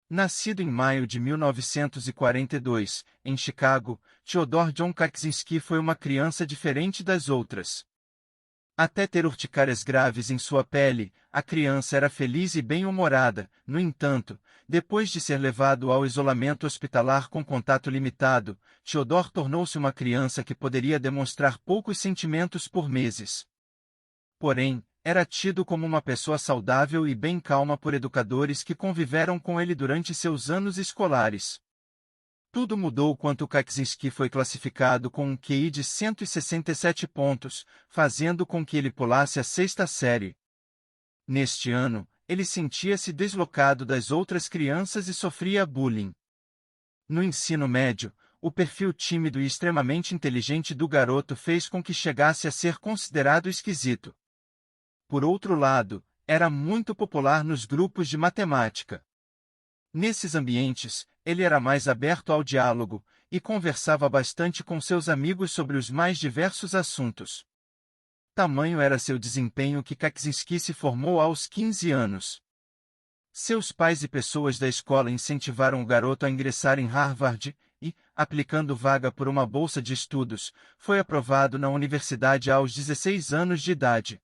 Nascido em maio de 1942, em Chicago, Theodore John Kaczynski foi uma criança diferente das outras. Até ter urticárias graves em sua pele, a criança era feliz e bem-humorada. No entanto, depois de ser levado ao isolamento hospitalar com contato limitado, Theodore tornou-se uma criança que poderia demonstrar poucos sentimentos por meses. Porém, era tido como uma pessoa saudável e bem calma por educadores que conviveram com ele durante seus anos escolares. Tudo mudou quando Kaczynski foi classificado com um QI de 167 pontos, fazendo com que ele pulasse a sexta série. Neste ano, ele sentia-se deslocado das outras crianças e sofria bullying. No ensino médio, o perfil tímido e extremamente inteligente do garoto fez com que chegasse a ser considerado esquisito. Por outro lado, era muito popular nos grupos de matemática. Nesses ambientes, ele era mais aberto ao diálogo, e conversava bastante com seus amigos sobre os mais diversos assuntos. Tamanho era seu desempenho que Kaczynski se formou aos 15 anos. Seus pais e pessoas da escola incentivaram o garoto a ingressar em Harvard e, aplicando vaga por uma bolsa de estudos, foi aprovado na universidade aos 16 anos de idade.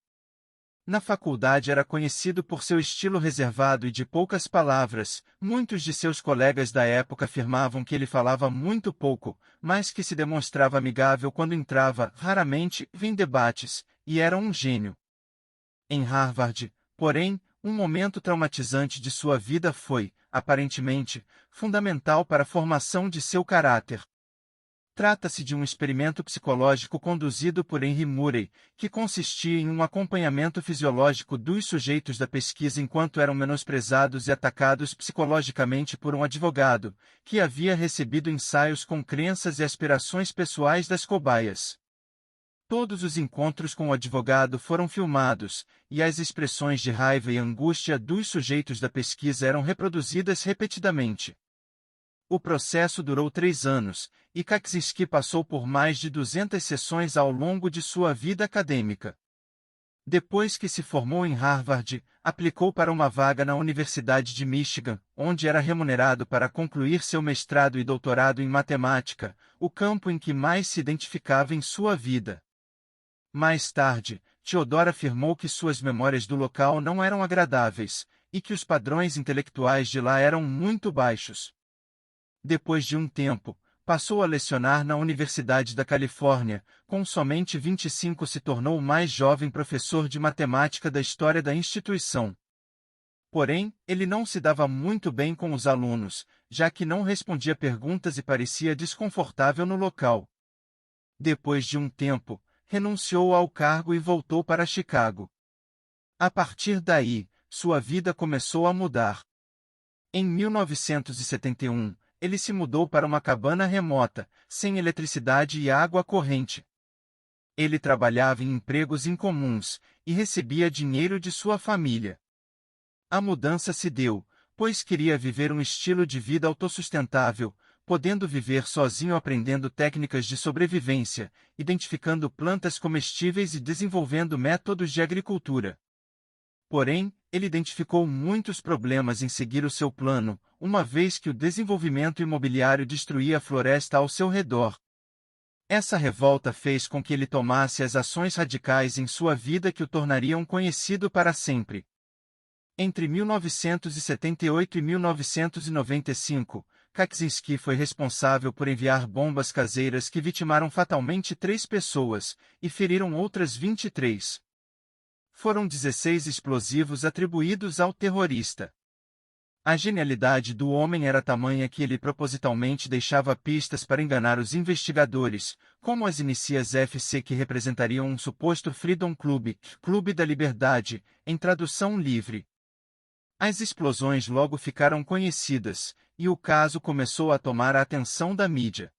Na faculdade era conhecido por seu estilo reservado e de poucas palavras. Muitos de seus colegas da época afirmavam que ele falava muito pouco, mas que se demonstrava amigável quando entrava, raramente, em debates, e era um gênio. Em Harvard, porém, um momento traumatizante de sua vida foi, aparentemente, fundamental para a formação de seu caráter. Trata-se de um experimento psicológico conduzido por Henry Murray, que consistia em um acompanhamento fisiológico dos sujeitos da pesquisa enquanto eram menosprezados e atacados psicologicamente por um advogado, que havia recebido ensaios com crenças e aspirações pessoais das cobaias. Todos os encontros com o advogado foram filmados, e as expressões de raiva e angústia dos sujeitos da pesquisa eram reproduzidas repetidamente. O processo durou 3 anos, e Kaczynski passou por mais de 200 sessões ao longo de sua vida acadêmica. Depois que se formou em Harvard, aplicou para uma vaga na Universidade de Michigan, onde era remunerado para concluir seu mestrado e doutorado em matemática, o campo em que mais se identificava em sua vida. Mais tarde, Theodore afirmou que suas memórias do local não eram agradáveis, e que os padrões intelectuais de lá eram muito baixos. Depois de um tempo, passou a lecionar na Universidade da Califórnia. Com somente 25 se tornou o mais jovem professor de matemática da história da instituição. Porém, ele não se dava muito bem com os alunos, já que não respondia perguntas e parecia desconfortável no local. Depois de um tempo, renunciou ao cargo e voltou para Chicago. A partir daí, sua vida começou a mudar. Em 1971, ele se mudou para uma cabana remota, sem eletricidade e água corrente. Ele trabalhava em empregos incomuns, e recebia dinheiro de sua família. A mudança se deu, pois queria viver um estilo de vida autossustentável, podendo viver sozinho aprendendo técnicas de sobrevivência, identificando plantas comestíveis e desenvolvendo métodos de agricultura. Porém, ele identificou muitos problemas em seguir o seu plano, uma vez que o desenvolvimento imobiliário destruía a floresta ao seu redor. Essa revolta fez com que ele tomasse as ações radicais em sua vida que o tornariam conhecido para sempre. Entre 1978 e 1995, Kaczynski foi responsável por enviar bombas caseiras que vitimaram fatalmente 3 pessoas, e feriram outras 23. Foram 16 explosivos atribuídos ao terrorista. A genialidade do homem era tamanha que ele propositalmente deixava pistas para enganar os investigadores, como as iniciais FC que representariam um suposto Freedom Club, Clube da Liberdade, em tradução livre. As explosões logo ficaram conhecidas, e o caso começou a tomar a atenção da mídia.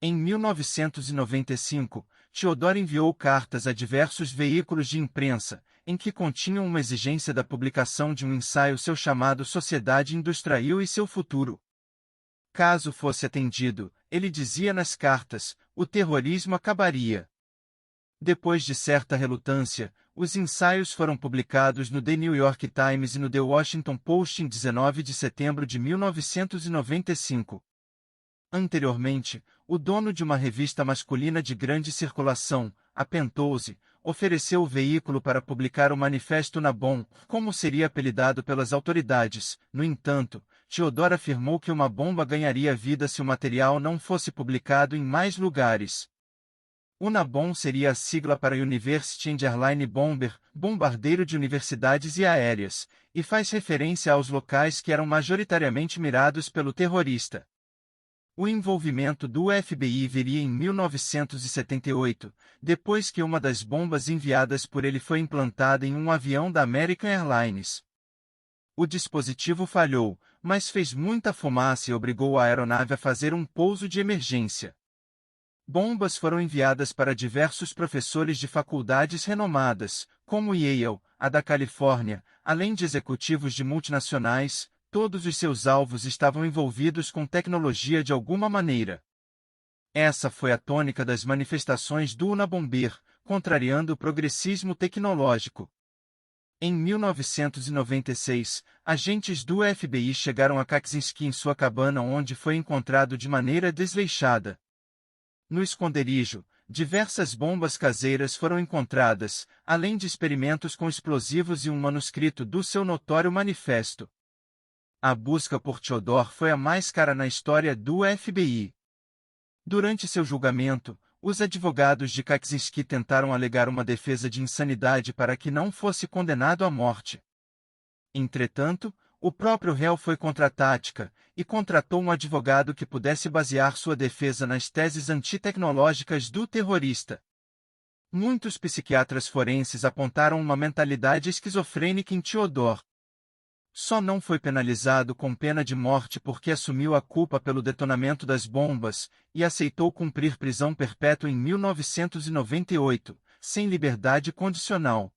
Em 1995, Theodore enviou cartas a diversos veículos de imprensa, em que continham uma exigência da publicação de um ensaio seu chamado Sociedade Industrial e seu Futuro. Caso fosse atendido, ele dizia nas cartas, o terrorismo acabaria. Depois de certa relutância, os ensaios foram publicados no The New York Times e no The Washington Post em 19 de setembro de 1995. Anteriormente, o dono de uma revista masculina de grande circulação, a Penthouse, ofereceu o veículo para publicar o Manifesto Nabon, como seria apelidado pelas autoridades. No entanto, Theodore afirmou que uma bomba ganharia vida se o material não fosse publicado em mais lugares. O Nabon seria a sigla para University and Airline Bomber, bombardeiro de universidades e aéreas, e faz referência aos locais que eram majoritariamente mirados pelo terrorista. O envolvimento do FBI viria em 1978, depois que uma das bombas enviadas por ele foi implantada em um avião da American Airlines. O dispositivo falhou, mas fez muita fumaça e obrigou a aeronave a fazer um pouso de emergência. Bombas foram enviadas para diversos professores de faculdades renomadas, como Yale, a da Califórnia, além de executivos de multinacionais. Todos os seus alvos estavam envolvidos com tecnologia de alguma maneira. Essa foi a tônica das manifestações do Unabomber, contrariando o progressismo tecnológico. Em 1996, agentes do FBI chegaram a Kaczynski em sua cabana onde foi encontrado de maneira desleixada. No esconderijo, diversas bombas caseiras foram encontradas, além de experimentos com explosivos e um manuscrito do seu notório manifesto. A busca por Theodore foi a mais cara na história do FBI. Durante seu julgamento, os advogados de Kaczynski tentaram alegar uma defesa de insanidade para que não fosse condenado à morte. Entretanto, o próprio réu foi contra a tática, e contratou um advogado que pudesse basear sua defesa nas teses antitecnológicas do terrorista. Muitos psiquiatras forenses apontaram uma mentalidade esquizofrênica em Theodore. Só não foi penalizado com pena de morte porque assumiu a culpa pelo detonamento das bombas, e aceitou cumprir prisão perpétua em 1998, sem liberdade condicional.